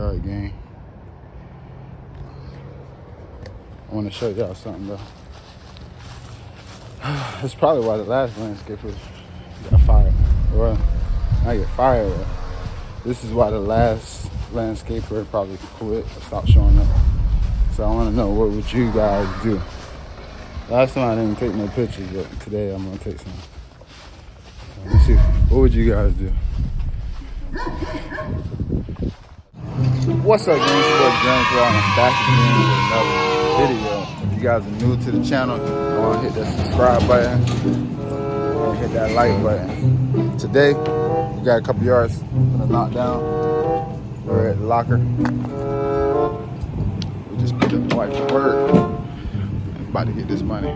yard game. I want to show y'all something though. That's probably why the last landscaper got fired. Well, not get fired. This is why the last landscaper probably quit or stopped showing up. So I want to know, what would you guys do? Last time I didn't take no pictures, but today I'm gonna take some. So let's see. What would you guys do? What's up, gang? It's your boy James. I'm back again with another video. If you guys are new to the channel, go on and hit that subscribe button and hit that like button. Today, we got a couple yards to knock down. We're at the locker. We just picked up the wife for work. I'm about to get this money.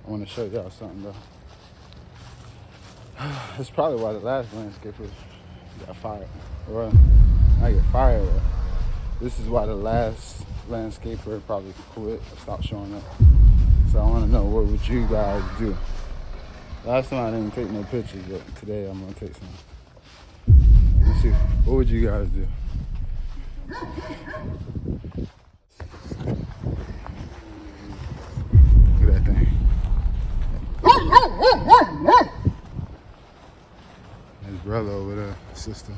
I want to show y'all something though. That's probably why the last landscaper got fired. Well, not get fired. This is why the last landscaper probably quit or stopped showing up. So I want to know, what would you guys do? Last time I didn't take no pictures, but today I'm gonna take some. Let's see. What would you guys do? Look at that thing. His brother over there, sister.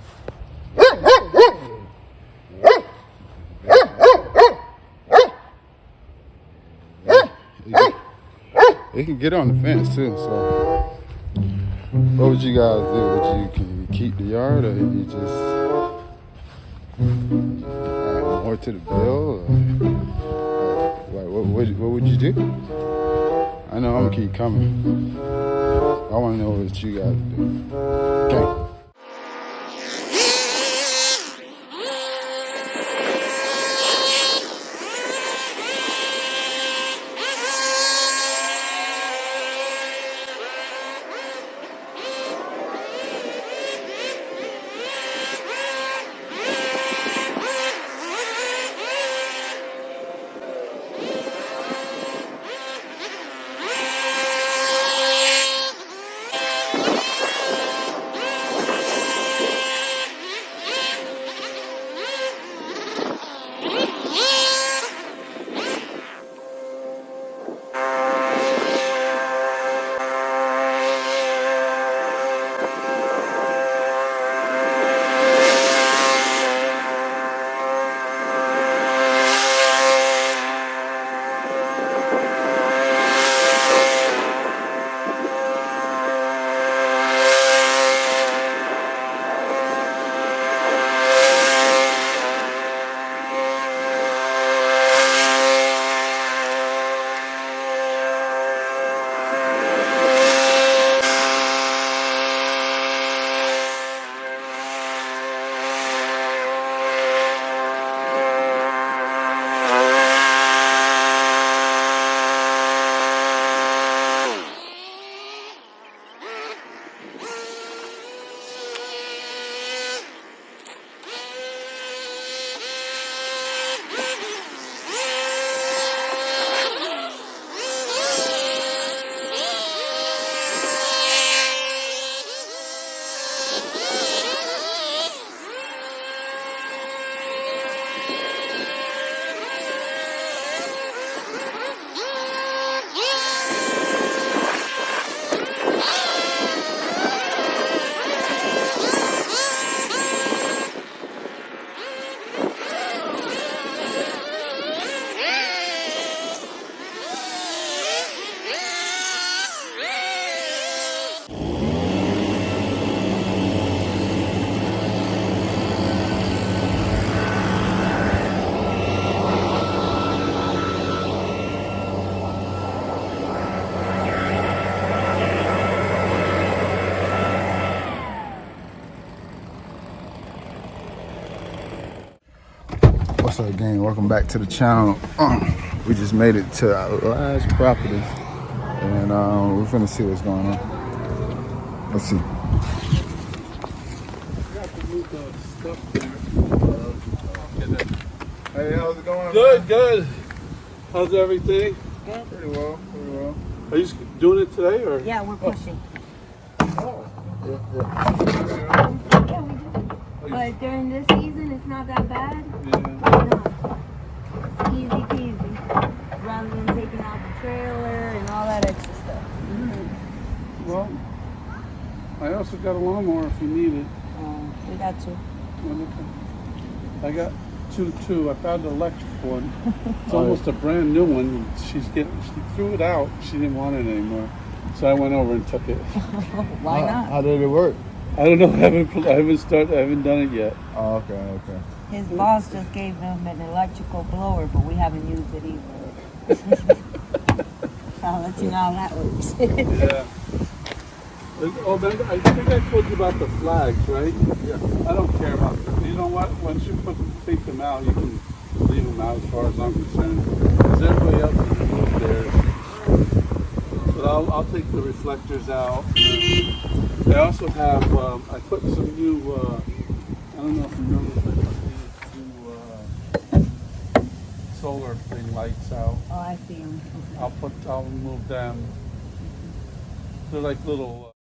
It can get on the fence too, so what would you guys do? Can you keep the yard, or you just add more to the bill? Or what would you do? I know I'm gonna keep coming. I wanna know what you guys do. Okay. What's up, gang? Welcome back to the channel. We just made it to our last property, and we're finna see what's going on. Let's see. Hey, how's it going? Good, Man? good. How's everything? Good. Pretty well, pretty well. Are you doing it today or? Yeah, we're pushing. Oh. Yeah. Yeah, we do. But during this season, it's not that bad. Yeah. No. It's easy peasy. Rather than taking out the trailer and all that extra stuff. Well, I also got a lawnmower if you need it. We got to. I got two. I found an electric one. It's almost a brand new one. She threw it out. She didn't want it anymore. So I went over and took it. Why not? How did it work? I don't know. I haven't done it yet. Oh, okay. His boss just gave him an electrical blower, but we haven't used it either. I'll let you know how that works. Yeah. Oh, man, I think I told you about the flags, right? Yeah. I don't care about them. You know what? Once you take them out, you can leave them out as far as I'm concerned. Because everybody else can move theirs. But I'll take the reflectors out. I also have, I put some new, I don't know if you noticed, I put these new solar thing lights out. Oh, I see him. I'll remove them. They're like little...